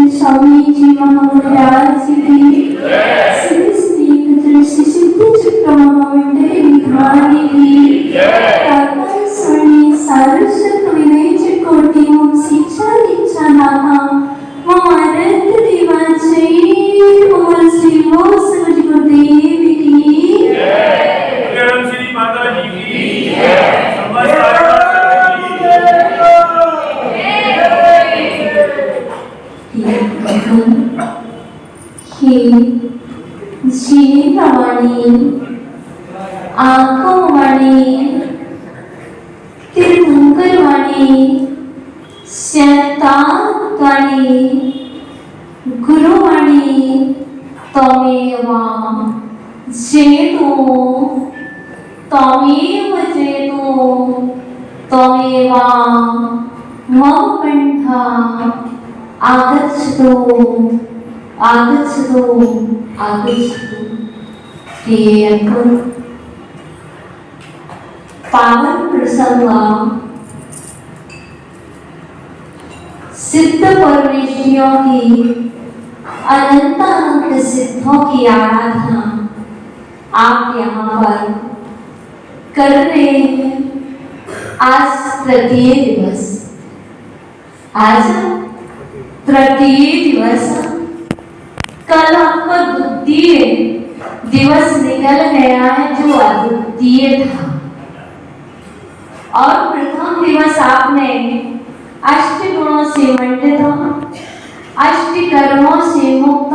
स्वामीजी महाराज की श्री श्री सिद्धि चक्र महामंडल विधानी की स्वर्ण सारस्वत विनय कोटि ओम शिक्षा दीक्षा नामा महारत देवाचे ओम श्री वासुदेव गुरुदेव की जय श्री माता जी की समस्त जीवाणी आंखों वाणी तिरुमुकर वाणी शैतान वाणी गुरु वाणी तमेव जेतो तमेव जेतो तमेव मम कंठा आगच्छतु आगच्छतु आगच्छतु। ये पावन प्रसंग सिद्ध परमेश्वरियों की अनंत अनंत सिद्धों की आराधना आप यहाँ पर कर रहे हैं। आज तृतीय दिवस, आज तृतीय दिवस, कल आपका द्वितीय दिवस निकल गया है जो अद्वितीय था, और प्रथम दिवस आपने अष्ट गुणों से मंडित, अष्ट कर्मों से मुक्त,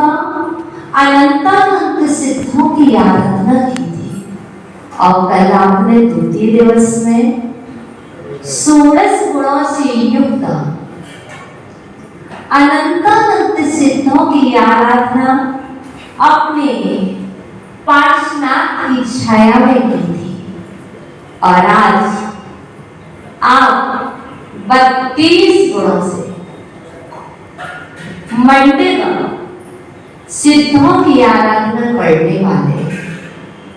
अनंत अनंत सिद्धों की आराधना की थी। और कल आपने द्वितीय दिवस में 16 गुणों से युक्त अनंत अनंत सिद्धों की आराधना अपने पार्श्वनाथ की छाया में की थी। और आज आप 32 गुणों से मंडित सिद्धों की आराधना करने वाले,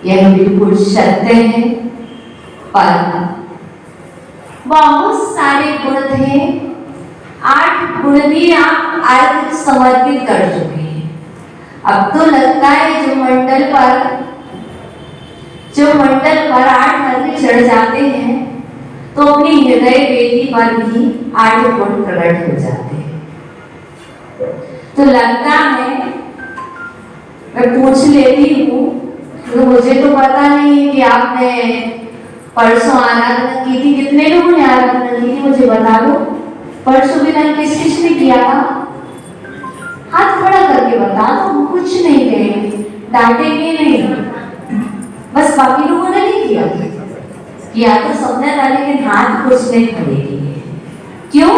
यह बिल्कुल सत्य है। पर बहुत सारे गुण थे, 8 गुण भी आप आज समर्पित कर चुके हैं। अब तो लगता है जो मंडल पर 8 हर्ष चढ़ जाते हैं तो अपनी हृदय वेदी पर भी 8 गुण प्रकट हो जाते हैं। तो लगता है, मैं पूछ लेती हूँ, तो मुझे तो पता नहीं है कि आपने परसों आराधना की थी, कितने लोगों ने आराधना की थी मुझे बता दो। परसों दिन किस किसने किया था? हाथ खड़ा करके बता दो, हम कुछ नहीं कहेंगे, डांटेंगे नहीं। बस बाकी लोगों ने नहीं किया तो सबने था, लेकिन हाथ कुछ नहीं खड़े किए। क्यों?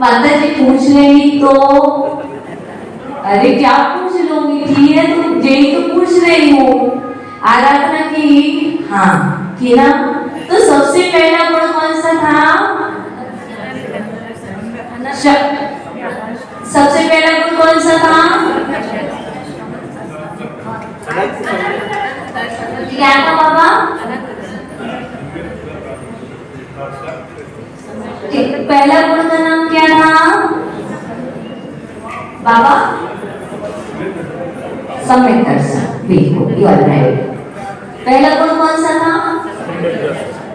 माता जी पूछ लेंगी तो अरे क्या पूछ लोगी, की है तो यही तो पूछ रही हूँ। आराधना की? हाँ की ना। तो सबसे पहला गुण कौन सा था? सबसे पहला गुण कौन सा था? क्या था बाबा? पहला गुण का नाम क्या था बाबा? सम्यक दर्शन। बिल्कुल, यू आर राइट। पहला गुण कौन सा था?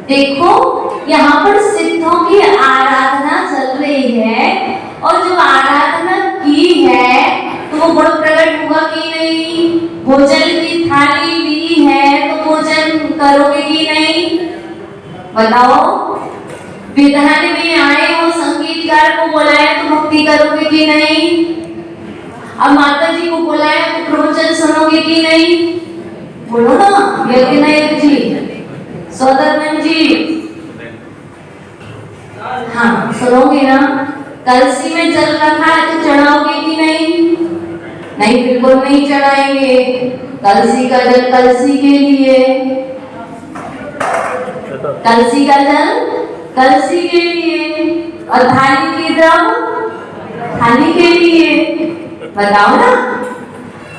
देखो यहाँ पर सिद्धों की आराधना चल रही है, और जो आराधना की है तो वो गुण प्रकट हुआ कि नहीं? भोजन की थाली ली है तो भोजन करोगे कि नहीं? बताओ। विधान में आए हो, संगीतकार को बुलाया तो भक्ति करोगे कि नहीं? अब माता जी को बुलाया तो प्रवचन सुनोगे कि नहीं? बोलो ना, यज्ञ नायक जी, सौदरमन जी, हाँ सुनोगे ना? कलसी में जल रखा है तो चढ़ाओगे कि नहीं? नहीं, बिल्कुल नहीं चढ़ाएंगे। कलसी का जल कलसी के लिए, कलसी का जल कलसी के लिए, और थाली की द्रव थाली के लिए। बताओ ना,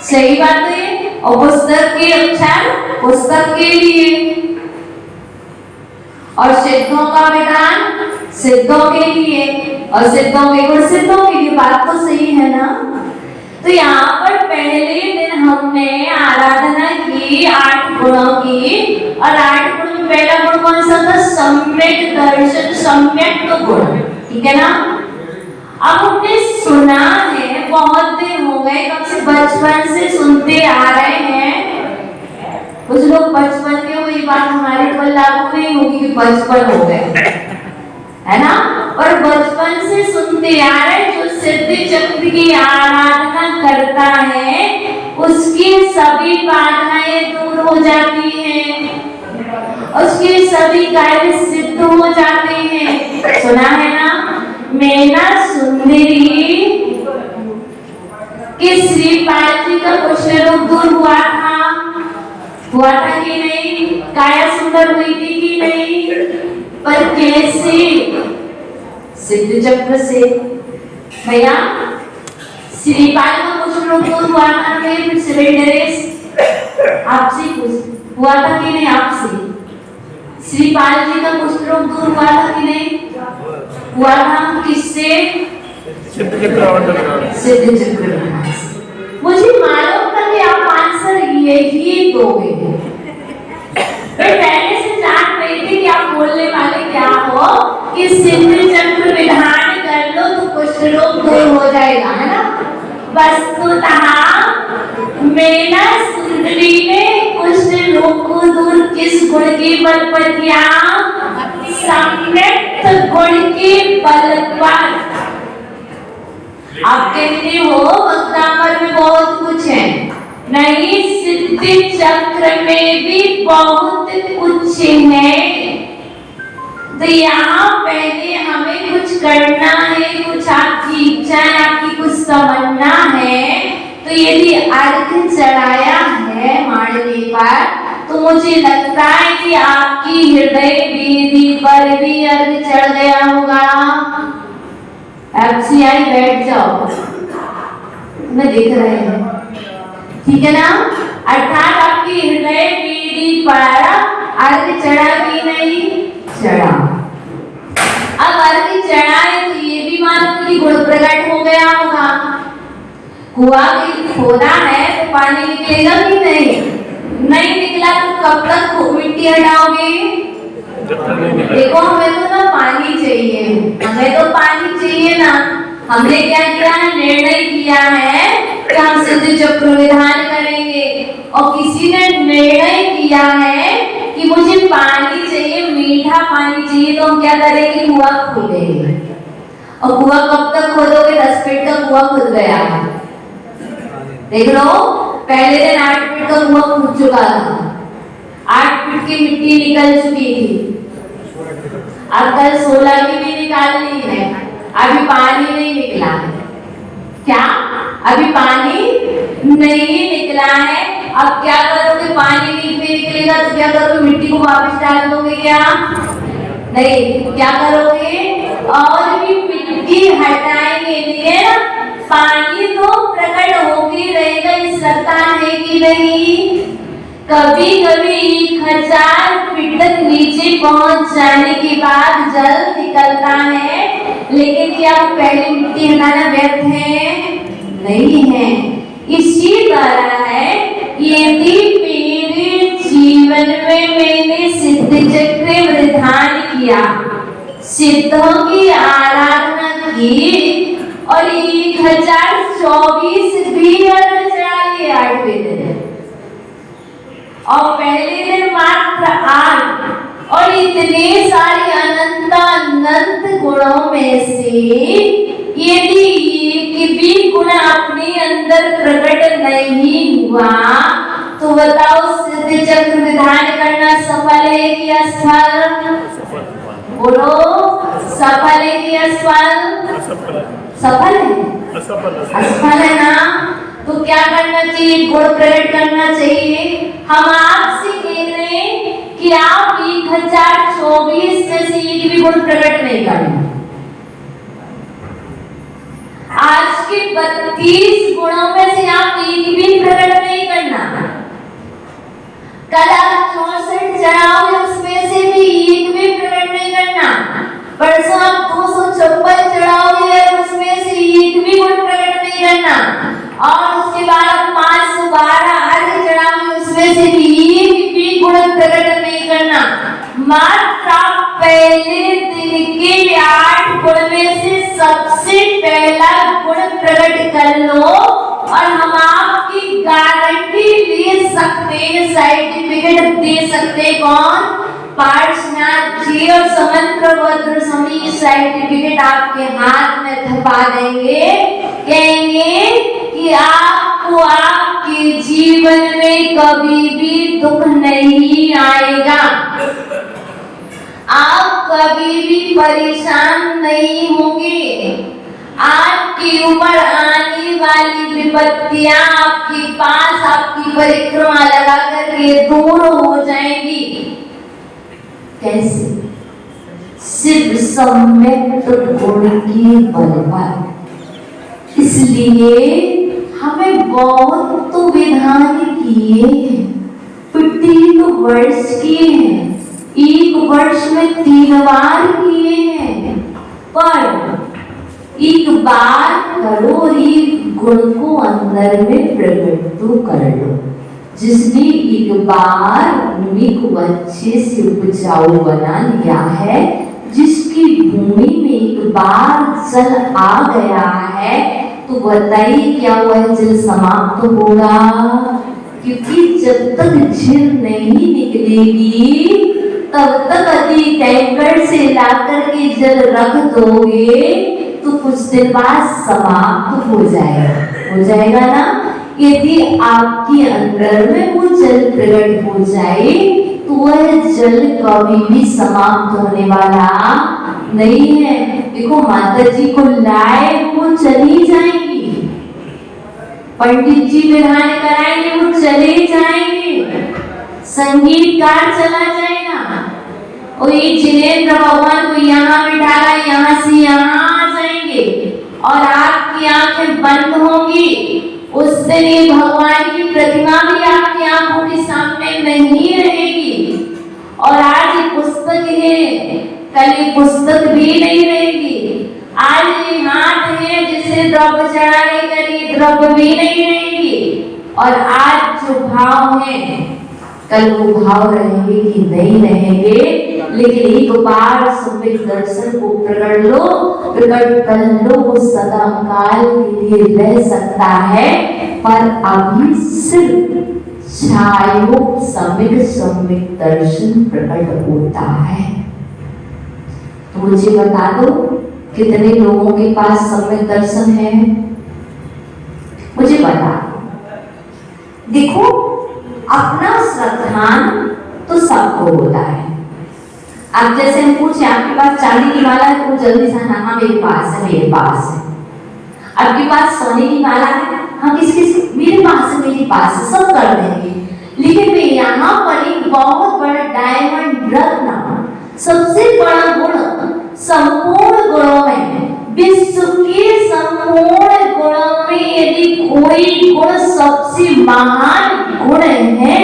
सही बात है। और पुस्तक के अक्षर पुस्तक के लिए। और सिद्धों का विधान सिद्धों के लिए और सिद्धों के गुण सिद्धों के लिए। बात तो सही है ना। तो यहाँ पर पहले दिन हमने आराधना की 8 गुणों की और 8 गुण में पहला गुण कौन सा था? सम्यक दर्शन, सम्यक गुण। ठीक है ना। अब हमने सुना है, बहुत दिन हो गए, कब से बचपन से सुनते आ रहे हैं। कुछ लोग बचपन के, वो ये बात हमारे पर लागू नहीं होगी कि बचपन हो गए, है ना। और बचपन से सुनते आ रहे, जो सिद्ध चक्र की आराधना करता है उसकी सभी बाधाएं दूर हो जाती हैं, उसके सभी कार्य सिद्ध हो जाते हैं। सुना है ना। मैना सुंदरी कि श्रीपाल जी का कुष्ठ रोग दूर हुआ था कि नहीं? काया सुंदर हुई थी कि नहीं? पर कैसे? सिद्ध चक्र से। भैया श्रीपाल का कुष्ठ रोग दूर हुआ था कि सिलेंडरेस? आपसे कुछ हुआ था कि नहीं? आपसे श्रीपाल जी का कुष्ठ रोग दूर हुआ था कि नहीं? हुआ था। किससे? सिद्ध चक्र। मुझे मालूम था कि आप आंसर यही दोगे। मैं पहले से जान रही थी कि आप बोलने वाले क्या हो कि सिद्ध चक्र विधान कर लो तो कुष्ठ रोग दूर हो जाएगा, है ना। वस्तुतः मैना सुंदरी ने कुष्ठ रोग को दूर किस गुण के बल पर किया? सम्यक गुण के बल पर। आप कहते हो वक्तांबर में बहुत कुछ है, नहीं, सिद्ध चक्र में भी बहुत कुछ है। तो यहाँ पहले हमें कुछ करना है, कुछ आपकी इच्छा है, आपकी कुछ तमन्ना है। तो यदि अर्घ चढ़ाया है मांडवी पर, तो मुझे लगता है कि आपकी हृदय वेदी पर भी अर्घ चढ़ गया होगा। FCI बैठ जाओ, मैं देख रहे हैं, ठीक है ना। अर्थात आपकी हृदय वेदी पर अर्घ चढ़ा कि नहीं? चढ़ा। अब अर्घ चढ़ा है तो ये भी मानो कि गुण प्रकट हो गया होगा। कुआं खोदा है तो पानी निकलेगा कि नहीं? नहीं निकला तो कब तक मिट्टी हटाओगे? देखो हमें तो ना पानी चाहिए, हमें तो पानी चाहिए ना। हमने क्या किया है? निर्णय किया है कि हम सिद्ध चक्र विधान करेंगे, और किसी ने निर्णय किया है कि मुझे पानी चाहिए, मीठा पानी चाहिए, तो हम क्या करेंगे? कुआं खोदेंगे। और कुआं कब तक खोदोगे? 10 फीट का कुआं खुद गया। देख लो, पहले दिन 8 फीट का कुआं खुद चुका था, 8 फीट की मिट्टी निकल चुकी थी। अब कल 16 की भी निकालनी है, अभी पानी नहीं निकला है। क्या? अभी पानी नहीं निकला है। अब क्या करोगे? पानी नहीं निकलेगा तो क्या करोगे? मिट्टी को वापस डाल दोगे क्या? नहीं, क्या करोगे? और भी मिट्टी हटाएंगे, लिए ना। पानी तो प्रकट होके रहेगा, इस लगता है कि नहीं? कभी कभी 1000 फीट तक नीचे पहुंच जाने के बाद जल निकलता है, लेकिन क्या वो पहले मिट्टी हटाना व्यर्थ है? नहीं है। इसी तरह है, यदि मेरे जीवन में मैंने सिद्ध चक्र विधान किया, सिद्धों की आराधना की और 1024 भी अर्घ चढ़ा लिए 8वें दिन, और पहले दिन मात्र 8, और इतने सारे अनंत गुणों में से यदि एक भी गुण अपने अंदर प्रकट नहीं हुआ, तो बताओ सिद्ध चक्र विधान करना सफल है कि असफल? बोलो, सफल है कि असफल? सफल है? असफल है ना। तो क्या करना चाहिए? गुण प्रकट करना चाहिए। हम आपसे कह रहे हैं कि आप 1024 में से एक भी गुण प्रकट नहीं करना। आज के 32 गुणों में से आप एक भी प्रकट नहीं करना। कल आप 64 चढ़ाओगे, उसमें से भी एक भी प्रकट मात्रा पहले दिन के 8 गुण में से सबसे पहला गुण प्रकट कर लो और हम आपकी गारंटी ले सकते हैं, सर्टिफिकेट दे सकते हैं। कौन? पार्श्वनाथ जी और समंत्रभद्र स्वामी सर्टिफिकेट आपके हाथ में थपा देंगे, कहेंगे कि आपको आपके जीवन में कभी भी दुख नहीं आएगा, आप कभी भी परेशान नहीं होंगे, आपके ऊपर आने वाली विपत्तियां आपके पास आपकी परिक्रमा लगा करके दूर हो जाएंगी। कैसे? सिर्फ सम्यक गुण की बल पर। इसलिए हमें बहुत तो विधान किए हैं, 3 वर्ष किए हैं, 1 वर्ष में 3 बार किए हैं, पर एक बार करो और एक गुण को अंदर में प्रकट तो कर लो। जिसने एक बार भूमि को अच्छे से उपजाऊ बना लिया है, जिसकी भूमि में एक बार जल आ गया है, तो बताइए क्या वह जल समाप्त होगा? क्योंकि जब तक झील नहीं निकलेगी तब तक अति टैंकर से लाकर के जल रख दोगे तो कुछ दिन बाद समाप्त हो जाएगा ना। यदि आपके अंदर में वो जल प्रकट हो जाए तो वह जल कभी भी समाप्त होने वाला नहीं है। देखो माता जी को लाए वो चली जाएंगी, पंडित जी विधान कराएंगे वो चले जाएंगे, संगीतकार चला जाएगा, और ये जिनेंद्र भगवान को यहाँ बिठाया, यहाँ से यहाँ आ जाएंगे और आपकी आंखें बंद होंगी। उस दिन ये भगवान की प्रतिमा भी आपकी आंखों के सामने नहीं रहेगी। और आज ये पुस्तक है, कल ये पुस्तक भी नहीं रहेगी। आज ये हाथ है जिसे द्रव्य चढ़ाने के लिए द्रव्य भी नहीं रहेगी। और आज जो भाव है कल वो भाव रहेंगे कि नहीं रहेंगे। लेकिन एक बार सम्यक दर्शन को प्रकट कर लो, वो सदा काल के लिए रह सकता है, पर अभी सिर्फ छायो सम्यक दर्शन प्रकट होता है। तो मुझे बता दो कितने लोगों के पास सम्यक दर्शन है? मुझे बता दो। देखो अपना श्रद्धान तो सबको होता है। अब जैसे हम पूछे आपके पास चांदी की माला है तो जल्दी से हाँ मेरे पास है। आपके पास सोने की माला है, हाँ किस मेरे पास है, सब कर देंगे। लेकिन मैं यहाँ पर एक बहुत बड़ा डायमंड रत्न, सबसे बड़ा गुण, संपूर्ण गुणों में, विश्व के संपूर्ण गुणों में यदि कोई गुण सबसे महान गुण है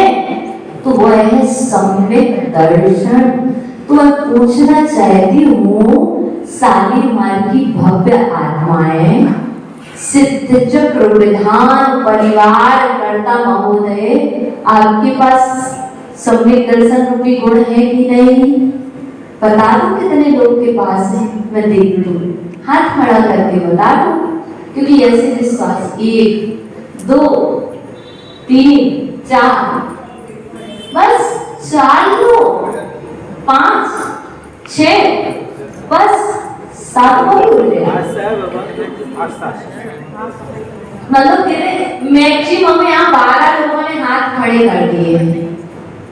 तो वह है सम्यक दर्शन। तो मैं पूछना चाहती हूँ शालीमार की भव्य आत्माएं, सिद्ध चक्र विधान परिवार कर्ता महोदय, आपके पास सम्यक दर्शन रूपी गुण है कि नहीं? बता दो कितने लोग के पास है, मैं देख लूं, हाथ खड़ा करके बता दो। क्योंकि ऐसे विश्वास 1 2 3 4, बस 4 लोग, 5 6, बस 7 लोग। मतलब मैक्सिमम यहाँ 12 लोगों ने हाथ खड़े कर दिए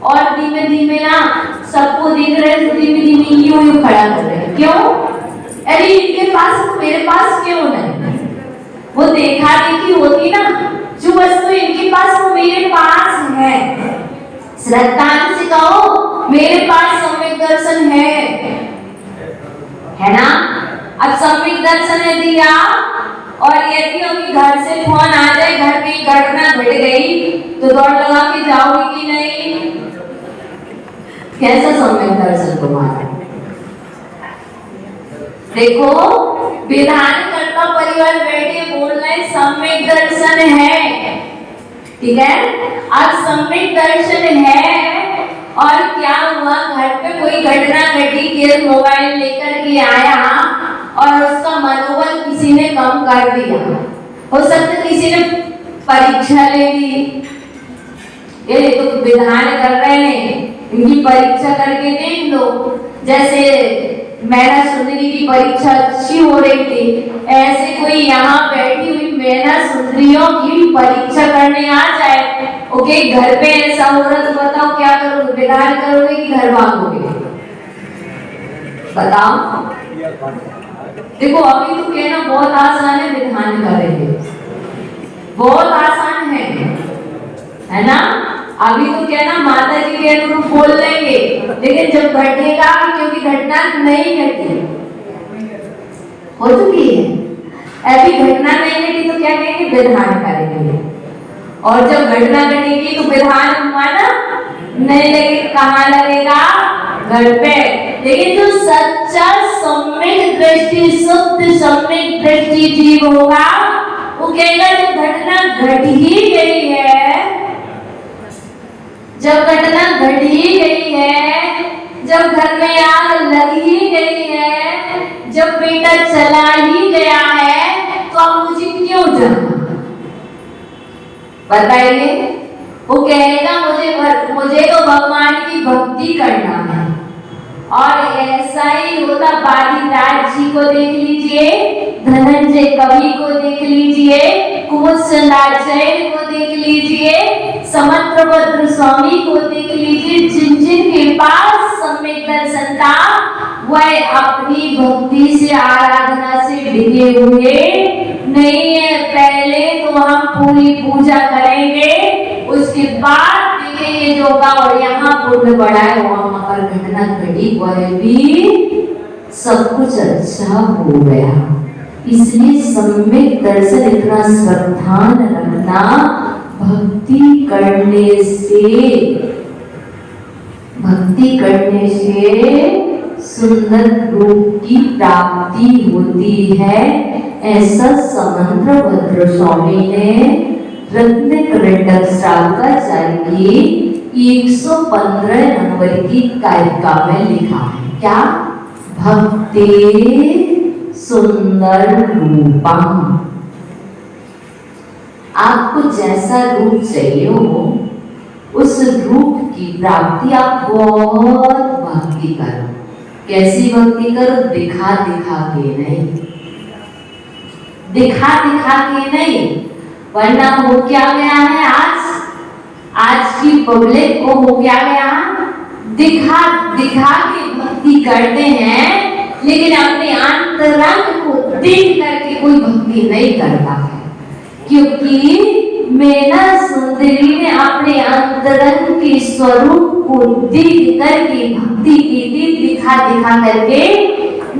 और धीमे धीमे ना सबको दिख रहे तो धीमे धीमे यूं खड़ा कर रहे हैं। क्यों? अरे इनके पास तो मेरे पास क्यों नहीं? वो देखा देखी होती ना, जो वस्तु इनके पास वो मेरे पास है। श्रद्धा से कहो मेरे पास सम्यक दर्शन है ना? अब सम्यक दर्शन है दिया और यदि अभी घर से फोन आ जाए, घर में घटना घट गई तो दौड़ लगा के जाओगे कि नहीं? कैसा सम्यक दर्शन तुम्हारा? देखो विधान कर्ता परिवार बैठे बोल रहे सम्यक दर्शन है, ठीक है? अब सम्यक दर्शन है और क्या हुआ, घर पे में कोई घटना घटी कि मोबाइल लेकर के आया और उसका मनोबल किसी ने कम कर दिया, हो सकता है किसी ने परीक्षा ले ली, ये तो विधान कर रहे हैं इनकी परीक्षा करके देख लो। जैसे मैना सुंदरी की परीक्षा अच्छी हो रही थी, ऐसे कोई यहाँ बैठी हुई मैना सुंदरियों की परीक्षा करने आ जाए, ओके घर पे ऐसा हो रहा तो बताओ क्या करोगे, विधान करोगे कि घर भागोगे? बताओ। देखो अभी तो कहना बहुत आसान है, विधान करेंगे बहुत आसान है ना? अभी तो कहना माता जी के अनुरूप बोल लेंगे, लेकिन जब घटेगा, क्योंकि घटना नहीं घटी, हो चुकी है, अभी घटना नहीं घटी तो क्या कहेंगे? विधान करेंगे। और जब घटना घटेगी तो विधान माना नहीं लगेगा, कहाँ लगेगा? घर पे। लेकिन जो सच्चा सम्यक दृष्टि, शुद्ध सम्यक दृष्टि जीव होगा, वो कहेगा जब घटना घट ही गई है, जब घटना घट ही गई है, जब घर में आग लग ही गई है, जब बेटा चला ही गया है, तो अब मुझे क्यों जाना? बताइए। वो कहेगा मुझे तो भगवान की भक्ति करना है। और ऐसा ही होता, बालीराज जी को देख लीजिए, धनंजय कवि को देख लीजिए, कुमुद संदाचार्य को देख लीजिए, समंत्रभद्र स्वामी को देख लीजिए, जिन के पास सम्यक दर्शन था, वह अपनी भक्ति से, आराधना से डिगे हुए नहीं है। पहले तो हम पूरी पूजा करेंगे, उसके बाद देखेंगे जो होगा। और यहाँ पुण्य बढ़ा है, वहां पर घटना घटी, वह भी सब कुछ अच्छा हो गया। इसलिए सम्यक दर्शन इतना सावधान रखना, भक्ति करने से सुंदर रूप की प्राप्ति होती है। ऐसा समंत्रभद्र स्वामी ने रत्न करंडक शाकाचार्य की 115 नंबर की कारिका में लिखा है। क्या? भक्ति सुंदर रूपा। आपको जैसा रूप चाहिए हो, उस रूप की प्राप्ति आप बहुत भक्ति करो। कैसी भक्ति करो? दिखा दिखा के नहीं, दिखा दिखा के नहीं, वरना हो क्या गया है आज की पब्लिक को हो क्या गया, दिखा दिखा के भक्ति करते हैं, लेकिन अपने अंतरंग को देख करके कोई भक्ति नहीं करता है। क्योंकि मैना सुंदरी ने अपने अंतरंग के स्वरूप को देख करके भक्ति की थी, दिखा दिखा करके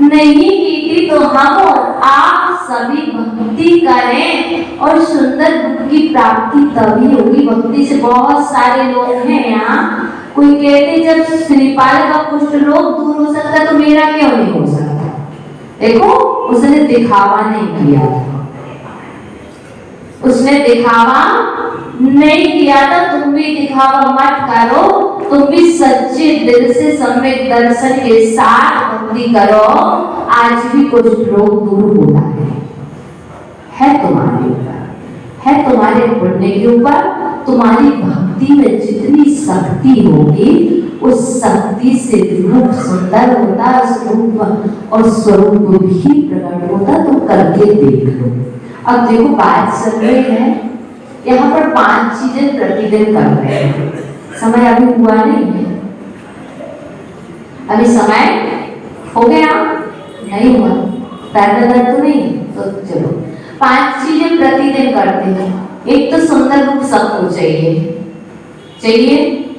नहीं की थी। तो हम और आप सभी भक्ति करें और सुंदर रूप की प्राप्ति तभी होगी। भक्ति से बहुत सारे लोग हैं यहाँ, कोई कहते जब श्रीपाल का कुष्ठ रोग दूर हो सकता तो मेरा क्यों नहीं हो सकता? देखो, उसने दिखावा नहीं किया था, उसने दिखावा नहीं किया था। तुम भी दिखावा मत करो, तुम भी सच्चे दिल से सम्यक दर्शन के साथ भक्ति करो। आज भी कुछ रोग दूर होता है तुम्हारे ऊपर, है तुम्हारे पुण्य के ऊपर। तुम्हारी भक्ति में जितनी शक्ति होगी, उस शक्ति से रूप सुंदर होता, स्वरूप और स्वरूप भी प्रकट होता। तो करके देख लो। अब देखो, बात चल रही है यहाँ पर 5 चीजें प्रतिदिन कर रहे हैं। समय अभी हुआ नहीं है, अभी समय हो गया नहीं हुआ, पैर में दर्द तो नहीं, तो चलो 5 चीजें प्रतिदिन करते हैं। एक तो सुंदर रूप सबको चाहिए।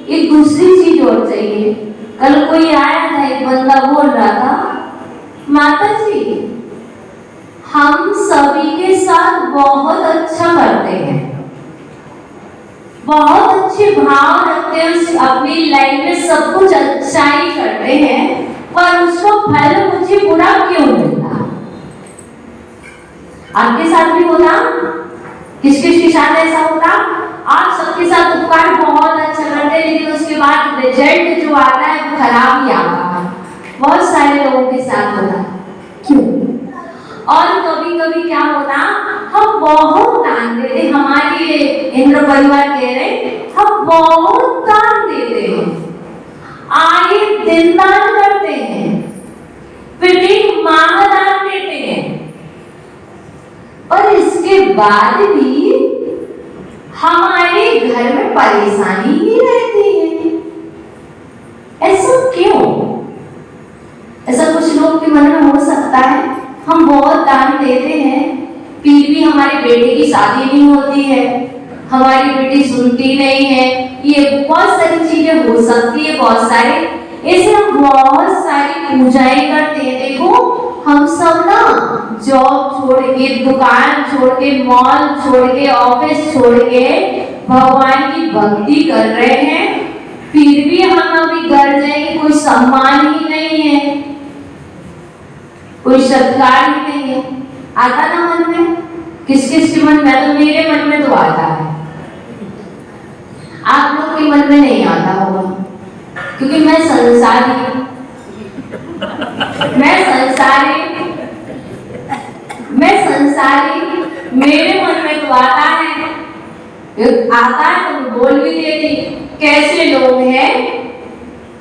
एक दूसरी चीज और चाहिए। कल कोई आया था, एक बंदा बोल रहा था, माता जी हम सभी के साथ बहुत अच्छा करते हैं, बहुत अच्छे भाव रखते हैं, अपनी लाइफ में सब कुछ अच्छा ही करते हैं, पर उसको फल मुझे बुरा क्यों मिलता? आपके साथ भी होता? किस किस के साथ ऐसा होता? आप सबके साथ उपकार बहुत अच्छा करते हैं, लेकिन उसके बाद रिजल्ट जो आता है वो खराब ही आता साथ होता? क्यों? और कभी कभी क्या होता, हम बहुत दान देते, हमारे इंद्र परिवार कह रहे हम बहुत दान देते हैं, आगे दिन दान करते हैं, फिर एक महादान देते हैं, और इसके बाद भी हमारे घर में परेशानी ही रहती है। ऐसा क्यों? ऐसा कुछ लोग के मन में हो सकता है, हम बहुत दान देते हैं फिर भी हमारे बेटे की शादी नहीं होती है, हमारी बेटी सुनती नहीं है, ये बहुत सारी चीजें हो सकती है, बहुत सारे ऐसे हम बहुत सारी पूजाएं करते हैं। देखो हम सब ना जॉब छोड़ के, दुकान छोड़ के, मॉल छोड़ के, ऑफिस छोड़ के भगवान की भक्ति कर रहे हैं, फिर भी हम अभी घर जाएंगे कोई सम्मान ही नहीं है, कोई सत्कार ही नहीं है। आता ना मन में? किस किस के मन में? तो मेरे मन में तो आता है, आप लोग के मन में नहीं आता होगा, क्योंकि मैं संसारी मेरे मन में तो आता है तो मैं बोल भी देती। कैसे लोग हैं,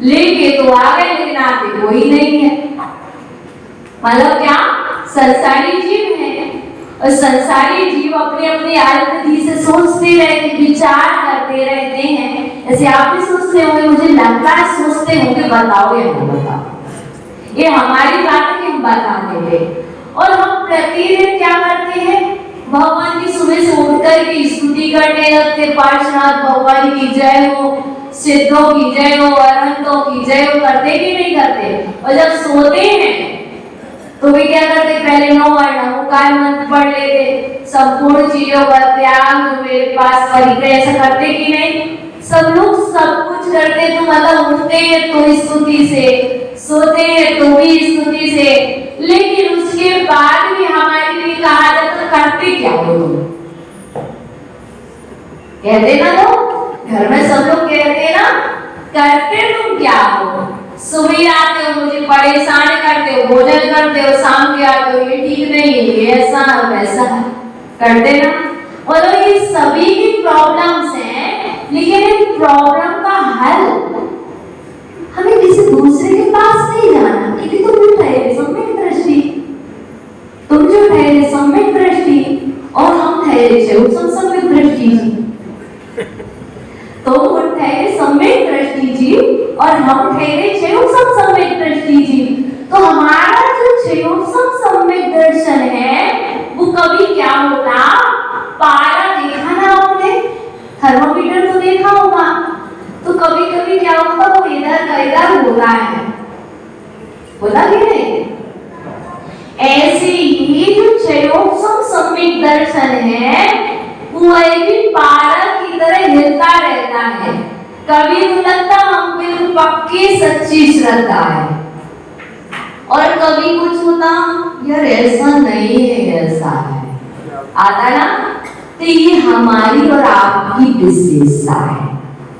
लेके तो आ गए लेकिन आते कोई नहीं है, मतलब क्या? संसारी जीव है, और संसारी जीव अपने अपने आत्मधि से सोचते रहते, विचार करते रहते हैं। ऐसे आप भी सोचते होंगे, मुझे लगता है सोचते होंगे, बताओ या नहीं बताओ, ये हमारी बात है कि हम बता देंगे। और हम प्रतिदिन क्या करते हैं, भगवान की सुबह से उठकर की स्तुति करने लगते, पार्श्वनाथ भगवान की जय हो, सिद्धों की जय हो, अनंतों की जय हो, करते कि नहीं करते? और जब सोते हैं तो भी क्या करते, पहले 9 नमोकार मंत्र पढ़ लेते, संपूर्ण चीजों का त्याग जो मेरे पास परिग्रह, ऐसा करते कि नहीं? सब लोग सब कुछ करते, तो मतलब उठते हैं तो स्तुति से, सोते हैं तो भी स्तुति से, लेकिन उसके बाद भी हमारे लिए कहा जाता तो करते क्या हो तुम? कहते ना लोग, घर में सब लोग कहते ना, करते तुम क्या हो? सुबह आते हो मुझे परेशान करते हो, भोजन करते हो, शाम के आते हो, ये ठीक नहीं है, ये ऐसा ना वैसा है, करते ना। और ये सभी की प्रॉब्लम्स हैं, लेकिन इन प्रॉब्लम का हल हमें किसी दूसरे के पास नहीं जाना, क्योंकि तुम जो ठहरे सम्यक दृष्टि, सम्यक दृष्टि, और हम ठहरे सम्यक दृष्टि जी। तो वो ठहरे सम्यक दृष्टि जी और हम ठहरे सम्यक दृष्टि जी। तो हमारा जो सम्यक दर्शन है वो कभी क्या होगा, पारा देखा ना आपने, थर्मोमीटर तो देखा होगा, तो कभी कभी क्या होता, वो इधर का इधर होता है, होता कि नहीं? ऐसे ही जो सम्यक दर्शन है वो एक पारा की तरह हिलता रहता है। कभी तो लगता हम बिल्कुल पक्की सच्ची श्रद्धा है, और कभी कुछ होता यार ऐसा नहीं है, ऐसा है, आता ना। तो ये हमारी और आपकी विशेषता है,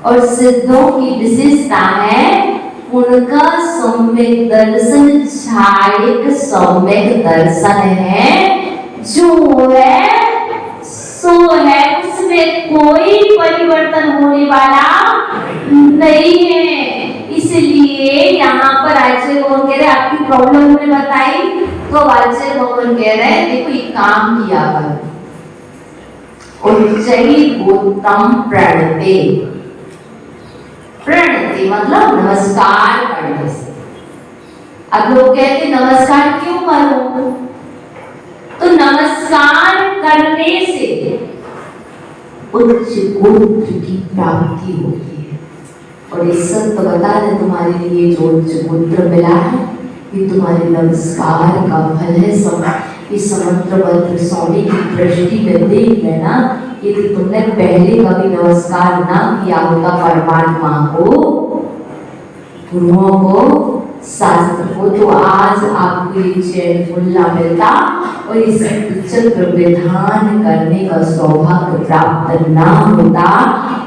और सिद्धों की विशेषता है उनका सम्यक दर्शन, छायक सम्यक दर्शन है, जो है सो है, उसमें कोई परिवर्तन होने वाला नहीं है। इसलिए यहाँ पर आचार्य भगवान कह रहे आपकी प्रॉब्लम हमने बताई, तो आचार्य भगवान कह रहे हैं देखो एक काम किया करो, उच्चैर्गोत्तम प्रणते, प्रणते मतलब नमस्कार करने से। अब लोग कहते नमस्कार क्यों करो, तो नमस्कार करने से उच्च गोत्र की प्राप्ति होती है। और इस सब तो बता दे, तुम्हारे लिए जो उच्च गोत्र मिला है ये तुम्हारे नमस्कार का फल है। इस समंत्र स्वामी की दृष्टि में देख लेना, यदि तुमने पहले कभी नमस्कार ना किया होता परमात्मा को, गुरुओं को, शास्त्र को, तो आज आपको ये चैन खुला मिलता और इस चक्र विधान करने का सौभाग्य प्राप्त ना होता।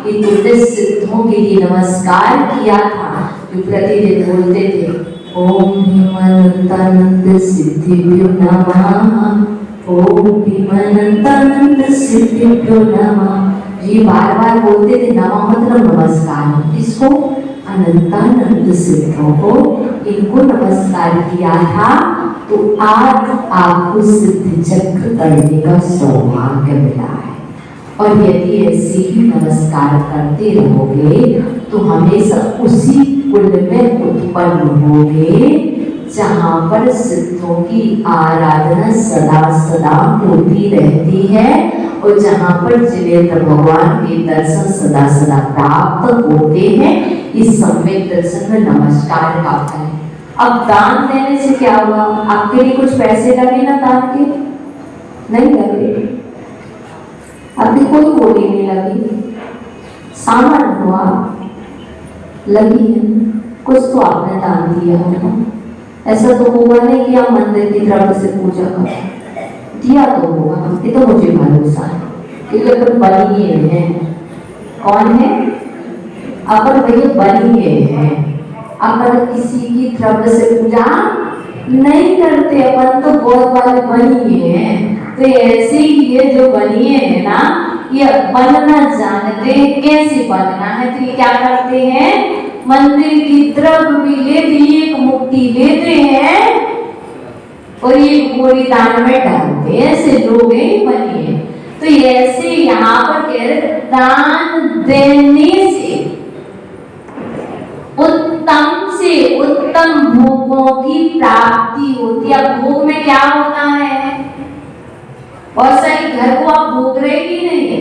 कि तुमने सिद्धों के लिए नमस्कार किया था, जो प्रतिदिन बोलते थे ओम हेमंत अनंतानंद सिद्धिभ्यो नमः। ओम भीम अनंतानंद सिद्धिभ्यो नमः। ये बार बार बोलते थे। नमः मतलब नमस्कार। किसको? अनंतानंद सिद्धों को, इनको नमस्कार किया था। तो आज आपको सिद्ध चक्र करने का सौभाग्य मिला है। और यदि ऐसे ही नमस्कार करते रहोगे तो हमेशा उसी कुल में उत्पन्न होगे जहाँ पर सिद्धों की आराधना सदा सदा होती रहती है और जहाँ पर जिनेंद्र भगवान के दर्शन सदा सदा प्राप्त होते हैं। इस सम्यक दर्शन में नमस्कार का है। अब दान देने से क्या हुआ? आपके लिए कुछ पैसे लगे ना दान के? नहीं लगे। आपकी कोई बोली नहीं लगी, सामान हुआ लगी है, कुछ तो आपने दान दिया होगा। ऐसा तो होगा नहीं कि आप मंदिर की तरफ से पूजा करो, दिया तो होगा। ये तो मुझे भरोसा है क्योंकि अपन बनिए हैं। कौन है? अपन भैया बनिए हैं। अपन किसी की तरफ से पूजा नहीं करते, अपन तो बहुत बार बनिए हैं। तो ऐसे ही ये जो बनिए है ना, ये बनना जानते हैं कैसे बनना है। तो ये क्या करते हैं? मंदिर की तरफ भी लेते, एक मुट्ठी लेते हैं और ये पूरी दान में डालते हैं। ऐसे लोग हैं बनिए। तो ऐसे यहाँ पर कह रहे दान देने से उत्तम भोगों की प्राप्ति होती है। भोग में क्या होता है? बहुत सारी घर को आप भोग रहे कि नहीं?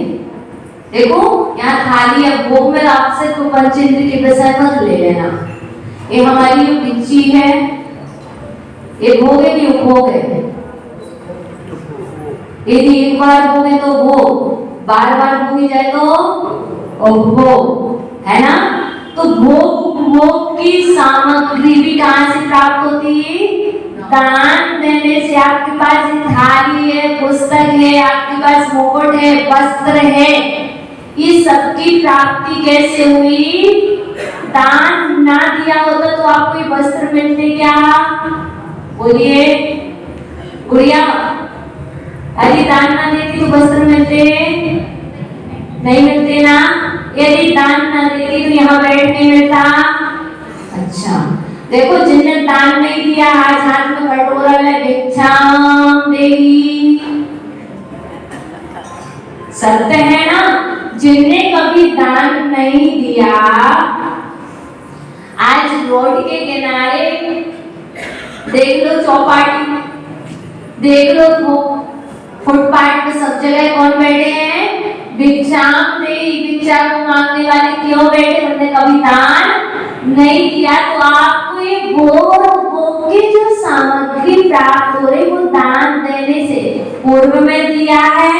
देखो यहाँ थाली है, भोग में आपसे तो पंचेंद्र के विषय मत ले लेना। ये हमारी जो बिच्ची है, ये भोग है कि उपभोग है? यदि एक बार भोगे तो भोग, बार बार भोगी जाए तो उपभोग, है ना? तो भोग उपभोग की सामग्री भी कहाँ से प्राप्त होती है? दान देने से। आपके पास थाली है, पुस्तक है, आपके पास मुकुट है, वस्त्र है, ये सबकी प्राप्ति कैसे हुई? दान ना दिया होता तो आपको ये वस्त्र मिलते क्या? बोलिए गुड़िया, यदि दान ना देती तो वस्त्र मिलते नहीं? मिलते ना। यदि दान ना देती तो यहाँ बैठ नहीं मिलता। अच्छा देखो, जिसने दान नहीं दिया आज हाथ में कटोरा में भिक्षाम देगी, सत्य है ना? जिनने कभी दान नहीं दिया, आज रोड के किनारे देख लो, चौपाटी देख लो, फुटपाथ पे सब जगह कौन बैठे हैं? भिक्षाम दे। भिक्षा को मांगने वाले क्यों बैठे? उन्होंने कभी दान नहीं दिया। तो आपको ये भोग की जो सामग्री प्राप्त हो रही वो दान देने से पूर्व में दिया है,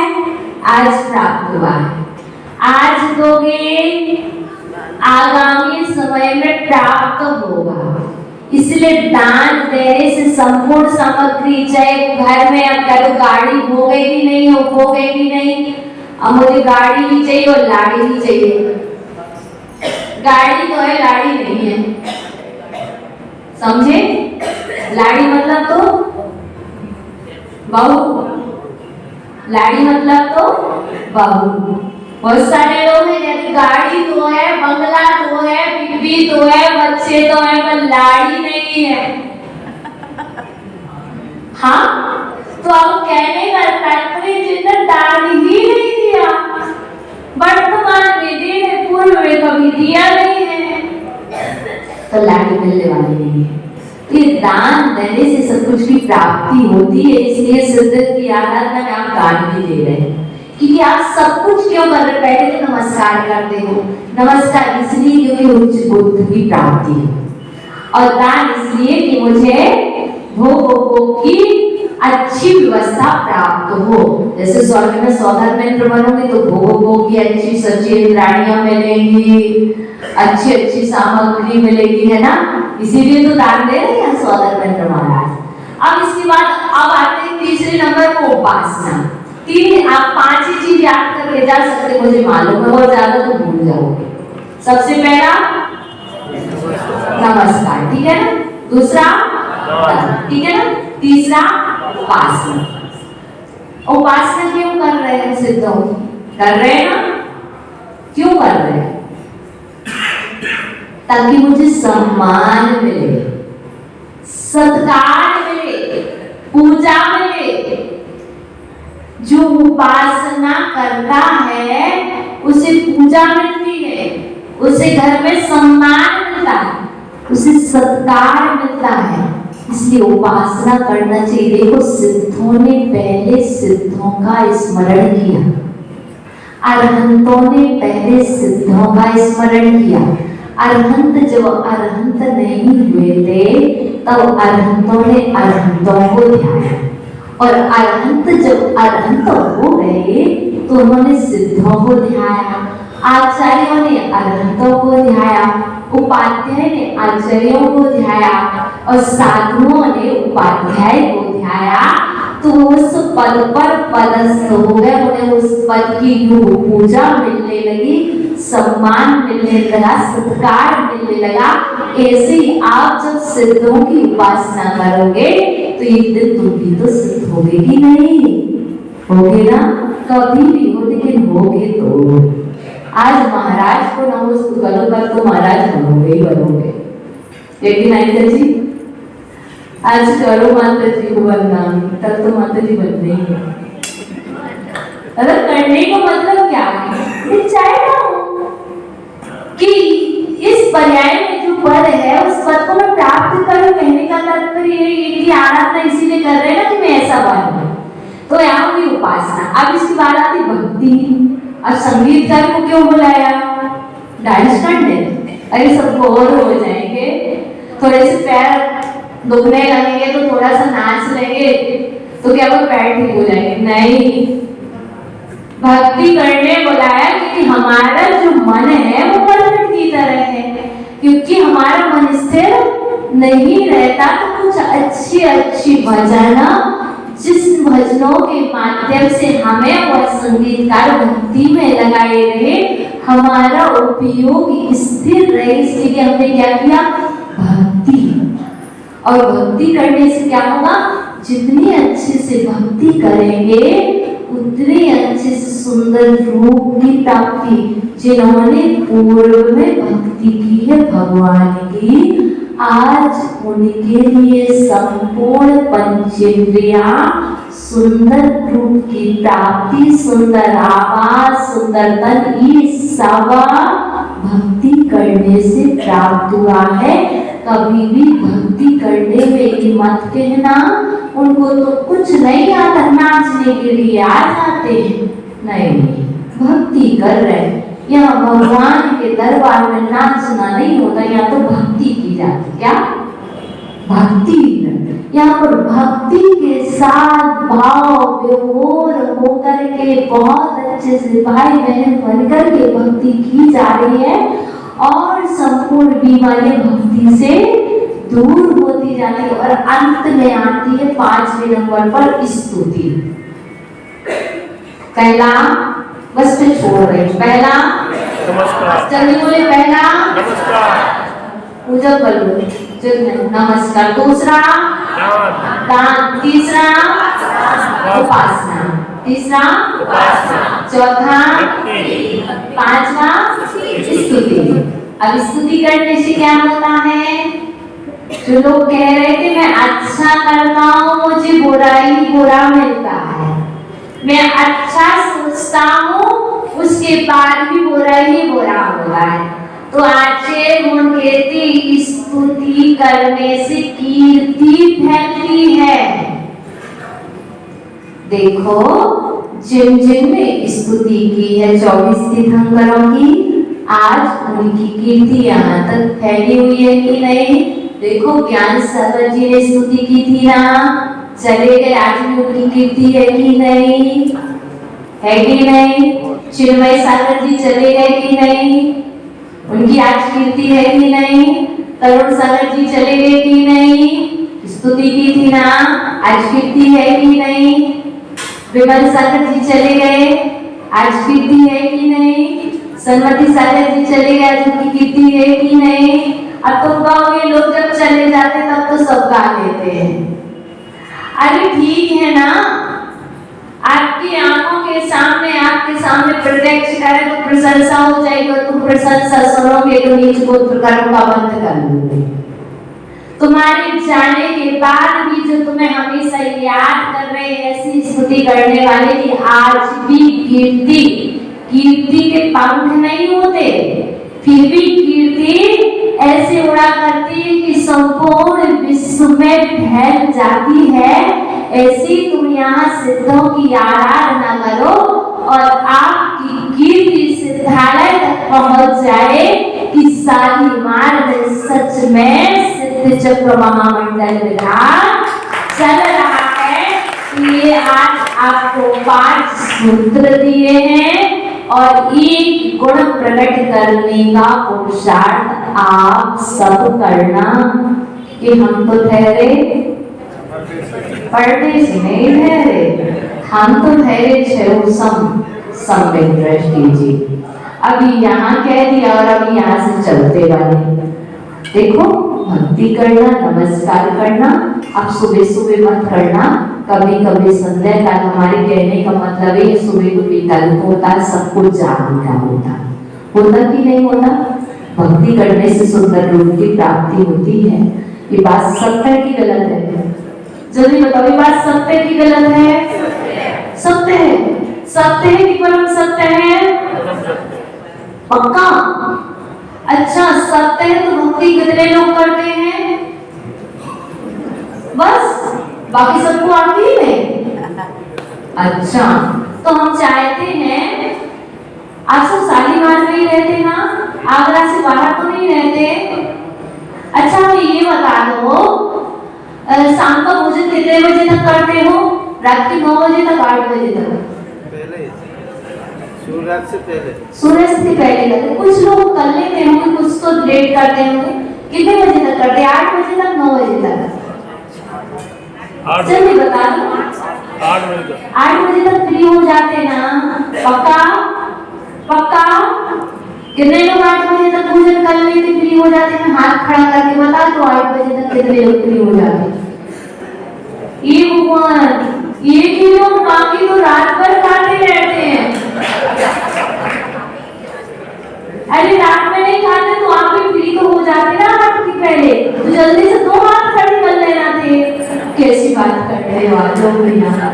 आज प्राप्त हुआ है। आज दोगे, आगामी समय में प्राप्त होगा। इसलिए दान देने से संपूर्ण सामग्री, चाहे घर में अब कह लो गाड़ी भोगेगी नहीं, हो भोगेगी नहीं। अब मुझे गाड़ी भी चाहिए और लाड़ी भी चाहिए। गाड़ी तो है, लाड़ी नहीं है, समझे? लाड़ी मतलब तो बहू, लाड़ी मतलब तो बहू। बहुत सारे लोग हैं, गाड़ी तो है, बंगला तो है, बीबी तो है, बच्चे तो है, पर लाड़ी नहीं है। हाँ, तो अब कहने का तात्पर्य जिन्होंने दान ही नहीं दिया, वर्तमान में दे रहे, पूर्व में कभी दिया नहीं है, तो लाड़ी मिलने वाली नहीं है। ये दान देने से सब कुछ की प्राप्ति होती है। इसलिए सिद्ध की आराधना में आप दान भी दे रहे हैं, क्योंकि आप सब कुछ क्यों कर रहे? पहले तो नमस्कार करते हो। नमस्कार इसलिए क्योंकि उच्च बुद्धि की प्राप्ति है, और दान इसलिए कि मुझे भोगों की अच्छी व्यवस्था प्राप्त हो। जैसे स्वर्ग में सौधर्मेंद्र बनोगे तो भोगों की अच्छी सच्ची इंद्राणियां मिलेंगी, अच्छी अच्छी सामग्री मिलेगी, है ना? इसीलिए तो दान दे रहे हैं सौधर्मेंद्र महाराज। अब इसके बाद अब आते हैं तीसरे नंबर को, उपासना। तीन, आप 5 ही चीज याद करके जा सकते, मुझे मालूम है बहुत ज्यादा तो भूल जाओगे। सबसे पहला नमस्कार, ठीक है ना? दूसरा ठीक है ना। तीसरा उपासना। उपासना क्यों कर रहे हैं सिद्धों की? कर रहे हैं ना? क्यों कर रहे हैं? ताकि मुझे सम्मान मिले, सत्कार मिले, पूजा मिले। जो उपासना करता है उसे पूजा मिलती है, उसे घर में सम्मान मिलता है, उसे सत्कार मिलता है। इसलिए उपासना करना चाहिए। देखो सिद्धों ने पहले सिद्धों का स्मरण किया, अरहंतों ने पहले सिद्धों का स्मरण किया। अरहंत जब अरहंत नहीं हुए थे तब अरहंतों ने अरहंतों को ध्याया, और अरहंत जब अरहंत हो गए तो उन्होंने सिद्धों को ध्याया। आचार्यों ने अरहंतों को ध्याया, उपाध्याय ने आचार्यों को ध्याया, और साधुओं ने उपाध्याय को ध्याया। तो उस पद पर पदस्थ हो गए, उन्हें उस पद की पूजा मिलने लगी, सम्मान मिलने लगा, सत्कार मिलने लगा। ऐसे ही आप जब सिद्धों की उपासना करोगे तो एक दिन तुम भी तो सिद्ध होगे कि नहीं? होगे ना? कभी भी हो, लेकिन होगे तो। आज महाराज को नमस्ते करो, कल तो महाराज बनोगे ही बनोगे। लेकिन आइंदा जी आज करो माता जी को बदनाम, तब तो माता जी बनने ही है। अगर करने को मतलब क्या है? चाहता हूँ कि इस पर्याय में जो पद है उस पद को मैं प्राप्त करूं। कहने का तात्पर्य ये कि आराधना इसीलिए कर रहे हैं ना कि मैं ऐसा बनूं। तो यहाँ की उपासना। अब इसकी बात आती भक्ति। अब संगीतकार को क्यों बुलाया? डांस करने? अरे सब बोर हो जाएंगे, थोड़े से पैर दुखने लगेंगे तो थोड़ा सा नाच लेंगे तो क्या वो पैर ठीक हो जाएंगे? नहीं, भक्ति करने बुलाया क्योंकि हमारा जो मन है वो पलट की तरह है। क्योंकि हमारा मन स्थिर नहीं रहता तो कुछ अच्छी अच्छी भजन, जिस भजनों के माध्यम से हमें वह संगीतकार भक्ति में लगाए रहे, हमारा उपयोग स्थिर रहे। इसलिए हमने क्या किया? भक्ति। और भक्ति करने से क्या होगा? जितनी अच्छे से भक्ति करेंगे उतनी अच्छे से सुंदर रूप की प्राप्ति। जिन्होंने पूर्व में भक्ति की है भगवान की, आज उनके लिए संपूर्ण पंचेंद्रियां सुंदर रूप की प्राप्ति, सुंदर आवाज, सुंदर तन, ये सब भक्ति करने से प्राप्त हुआ है। कभी भी भक्ति करने में ये मत कहना उनको तो कुछ नहीं आता, नाचने के लिए आ जाते हैं। नहीं, भक्ति कर रहे हैं। यहाँ भगवान के दरबार में नाचना नहीं होता, यहाँ तो भक्ति की जाती। क्या? भक्ति। यहाँ पर भक्ति के साथ भाव विभोर होकर के बहुत अच्छे से भाई बहन बनकर के भक्ति की जा रही है, और संपूर्ण बीमारियां भक्ति से दूर होती जाती है। और अंत में आती है 5वें नंबर पर स्तुति। पहला बस पे छोड़ रहे, पहला नमस्कार, चलिए बोले पहला नमस्कार, पूजा कर लो, नमस्कार। दूसरा दान, तीसरा उपासना, तीसरा चौथा, पांचवा स्तुति। अब स्तुति करने से क्या होता है? जो लोग कह रहे थे मैं अच्छा करता हूँ मुझे बुरा ही बुरा मिलता है, मैं अच्छा सोचता हूँ उसके बाद भी बुरा ही बुरा होता है, तो आचार्य गुण कहते स्तुति करने से कीर्ति फैलती है। देखो जिन जिन ने स्तुति की है 24 तीर्थंकरों की, आज उनकी कीर्ति यहाँ तक फैली हुई है कि नहीं? देखो ज्ञान सागर जी ने स्तुति की थी ना, चले गए, आज भी उनकी कीर्ति है कि नहीं? है कि नहीं? चिन्मय सागर जी चले गए कि नहीं? उनकी आज कीर्ति है कि नहीं? तरुण सागर जी चले गए कि नहीं? स्तुति की थी ना, आज कीर्ति है कि नहीं? विमल सागर जी चले गए, आज कीर्ति है कि नहीं? सन्मति सागर जी चले गए, आज उनकी कीर्ति है कि नहीं? अब तुम कहोगे लोग जब चले जाते तब तो सब गाते लेते हैं। अरे ठीक है ना, आपकी आंखों के सामने, आपके सामने प्रत्यक्ष करे तो प्रशंसा हो जाएगी, और तुम प्रशंसा सुनोगे तो नीच गोत्र कर्म का बंद कर लोगे। तुम्हारे जाने के बाद भी जो तुम्हें हमेशा याद कर रहे हैं, ऐसी स्तुति करने वाले की आज भी कीर्ति के पंख नहीं होते, फिर भी कीर्ति ऐसे उड़ा करती है कि संपूर्ण विश्व में फैल जाती है। ऐसी तुम यहाँ सिद्धों की आराधना करो और आपकी कीर्ति सिद्धालय तक पहुंच जाए कि शालीमार में सच में सिद्ध चक्र महामंडल विधान चल रहा है। ये आज आपको 5 सूत्र दिए हैं और एक गुण प्रकट करने का पुरुषार्थ आप सब करना कि हम तो ठहरे परदेसी नहीं ठहरे, हम तो ठहरे सम्यक दृष्टि जी। अभी यहाँ कह दिया और अभी यहाँ से चलते वाले। देखो, भक्ति करना, नमस्कार करना अब सुबह सुबह मत करना, कभी कभी संध्या काल। हमारे कहने का मतलब है सुबह को विकल्प होता है, सब कुछ जानने का होता कि नहीं होता। भक्ति करने से सुंदर रूप की प्राप्ति होती है। ये बात सत्य है कि गलत है? जल्दी बताओ, ये बात सत्य है कि गलत है? सत्य है। सत्य है कि परम सत्य है? पक्का? अच्छा, सत्य है तो भक्ति कितने लोग करते हैं? बस, बाकी सबको आती है। अच्छा, तो हम चाहते हैं, आप सब शालीमार में ही रहते ना, आगरा से बाहर तो नहीं रहते? अच्छा, हमें ये बता दो, शाम का भोजन कितने बजे तक करते हो? रात के 9 बजे तक, 8 बजे तक? सूर्यास्त से पहले करते। कुछ लोग कर लेते होंगे, कुछ तो लेट करते होंगे। कितने बजे तक करते? 8 बजे तक, 9 बजे तक? जल्दी बता दो। 8 बजे तक। 8 बजे तक फ्री हो जाते ना? पक्का? पक्का? कितने लोग 8 बजे तक भोजन कर लेते, फ्री हो जाते हैं? हाथ खड़ा करके बता दो, 8 बजे तक कितने लोग फ्री हो जाते हैं? ये भगवान, ये कि लोग बाकी तो रात भर खाते रहते हैं। अरे रात में नहीं खाते तो आप भी फ्री तो हो जाते ना 8 के पहले, तो जल्दी से 2 हाथ खड़े कर लेना थे। कैसी बात कर रहे हो आप लोग यहाँ?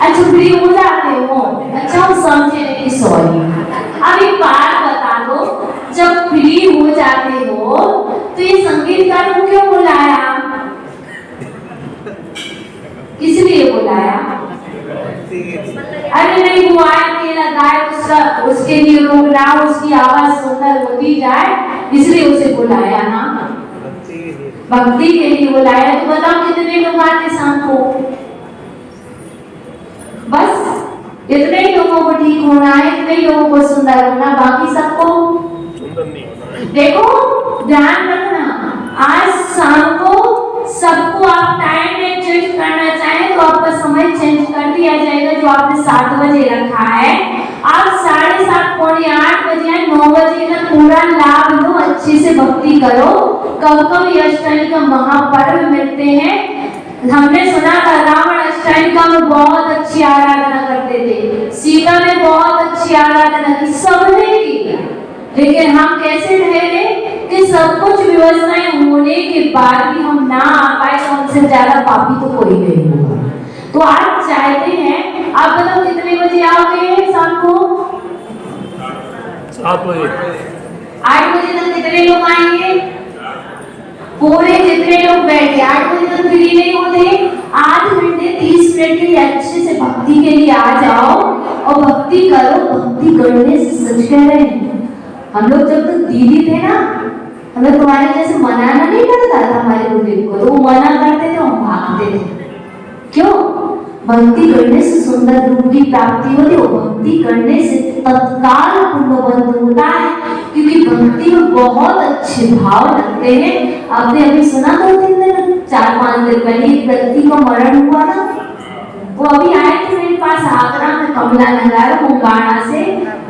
अच्छा, फ्री हो जाते हो? अच्छा, हम समझे नहीं, सॉरी। अब एक बात बता दो, जब फ्री हो जाते हो तो ये संगीतकार को क्यों बुलाया? किस लिए बुलाया? अरे नहीं, वो आए लगाए, उसके लिए रोकना, उसकी आवाज सुंदर होती जाए, इसलिए उसे बुलाया ना, भक्ति के लिए बुलाया। तो बताओ कितने लोग आते शाम को? बस इतने ही लोगों को ठीक होना है, इतने ही लोगों को सुंदर होना, बाकी सबको सुंदर नहीं होना। देखो, ध्यान रखना, आज शाम को सबको आप टाइम में चेंज करना चाहें तो आपका समय चेंज कर दिया जाएगा। जो आपने 7 बजे रखा है, आप 7:30 पौने 8 बजे 9 बजे तक पूरा लाभ लो, अच्छे से भक्ति करो। कब ये अष्टमी का महापर्व मिलते हैं। हमने सुना था रावण अष्टमी का में बहुत अच्छी आराधना करते थे, सीता ने बहुत अच्छी आराधना की, सबने की। लेकिन हम कैसे ठहरे कि सब कुछ व्यवस्थाएं होने के बाद भी हम ना आ पाए, तो हमसे ज्यादा पापी तो कोई नहीं होगा। तो आप चाहते हैं, आप बताओ कितने बजे आओगे शाम को? 7 बजे। 8 बजे तक कितने लोग आएंगे? पूरे जितने लोग बैठे 8 बजे तक फ्री नहीं होते, 8 घंटे 30 मिनट के लिए अच्छे से भक्ति के लिए आ जाओ और भक्ति करो। भक्ति करने से सच कह रहे हैं, हम लोग जब तक दीदी थे ना, हमें तुम्हारे जैसे मनाना नहीं पड़ता था हमारे गुरुदेव को, तो वो मना करते थे, हम भागते थे। क्यों? भक्ति करने से सुंदर रूप की प्राप्ति होती है, भक्ति करने से तत्काल पुण्यबंध होता है, क्योंकि भक्ति में बहुत अच्छे भाव लगते हैं। आपने अभी सुना 2-3 दिन 4-5 दिन पहले एक व्यक्ति का मरण हुआ ना, वो अभी आए थे मेरे पास आगरा में, कमला नगर मुंगाना से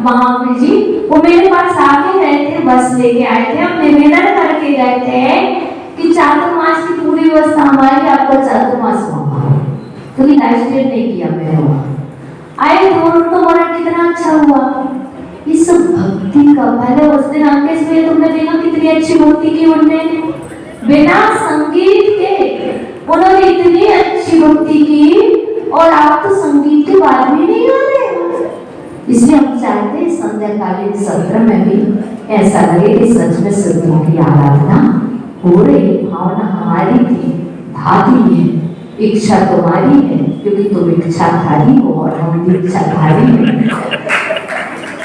महावीर जी, वो मेरे पास आके गए थे, बस लेके आए थे, हम निवेदन करके गए थे कि चातुर्मास की पूरी व्यवस्था हमारे अटेंड नहीं किया मैंने वहाँ। आए तो तुम्हारा कितना अच्छा हुआ। ये सब भक्ति का पहले उस दिन आके इसमें तुमने देखा कितनी अच्छी भक्ति की उनने, बिना संगीत के उन्होंने इतनी अच्छी भक्ति की, और आप तो संगीत के बाद भी नहीं आ रहे। इसलिए हम चाहते हैं संध्याकालीन सत्र में भी ऐसा लगे कि सच में सिद्धों की आराधना हो रही, भावना हमारी थी, भाती है, इच्छा तुम्हारी है, क्योंकि तुम इच्छाधारी हो और हम दीक्षाधारी हैं।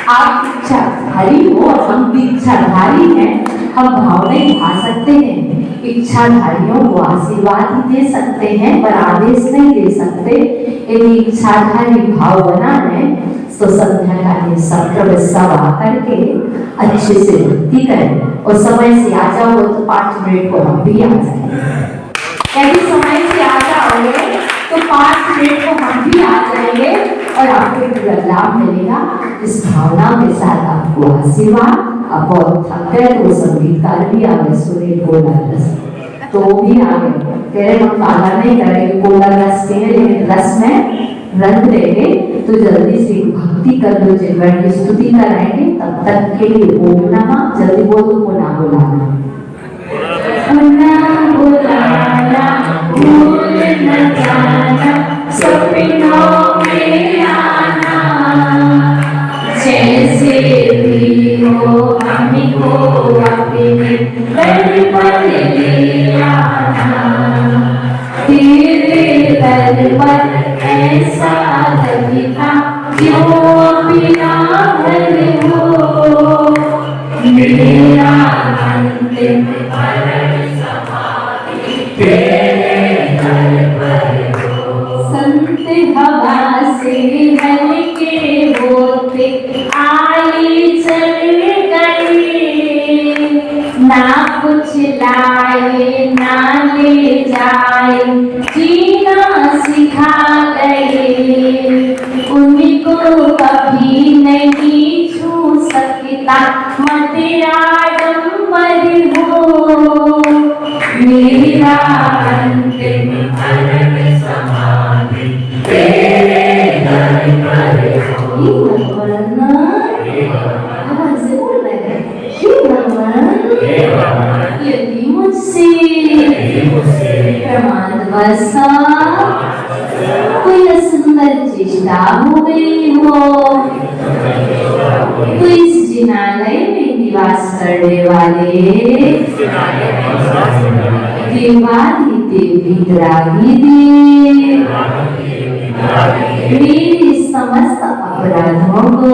आप इच्छाधारी हो और हम दीक्षाधारी हैं। हम भावनाएं खा सकते हैं, इच्छाधारियों को आशीर्वाद ही दे सकते हैं, पर आदेश नहीं दे सकते। यदि इच्छाधारी भाव बना है तो संध्याकालीन सत्र में सब आकर के अच्छे से भक्ति करें, और समय से आ जाओ तो 5 मिनट को हम भी आ जाएंगे। यदि समय से आ जाओगे तो 5 मिनट को हम भी आ जाएंगे और आपको पूरा लाभ मिलेगा। इस भावना के साथ आपको आशीर्वाद। आप बहुत थक गए तो संगीतकार भी आ गए, सुरेश गोला रस तो भी आ गए, कह रहे हम काला नहीं करेंगे, गोला रस के लेकिन रस में रंग देंगे। तो जल्दी से भक्ति कर लो, जिनवर की स्तुति कराएंगे। तब तक के लिए बोलना, जल्दी बोलो, पुनः बुलाना, पुनः बुलाना, भूल न जाना, सपनों में आना, जैसे भी हो हमको अपने दर पर ले आना। तेरे दर पर ऐसा लगता क्यों बिना भर हो, मेरा अंतिम मरण समाधि तेरे दर पर हो। संत हवा से हल्के होते आए चल गए, ना कुछ लाए ना ले जाए, जीना सिखा गए। उनको कभी नहीं छू सकता मतेरा डंबर हो, मेरा अंतिम मरण समाधि तेरे दर पर हो। यदि मुझसे प्रमादवशा कोई सुंदर चेष्टा हो गई हो, तो इस जिनालय में निवास करने वाले देवादि देवी रागी मेरे समस्त अपराधों को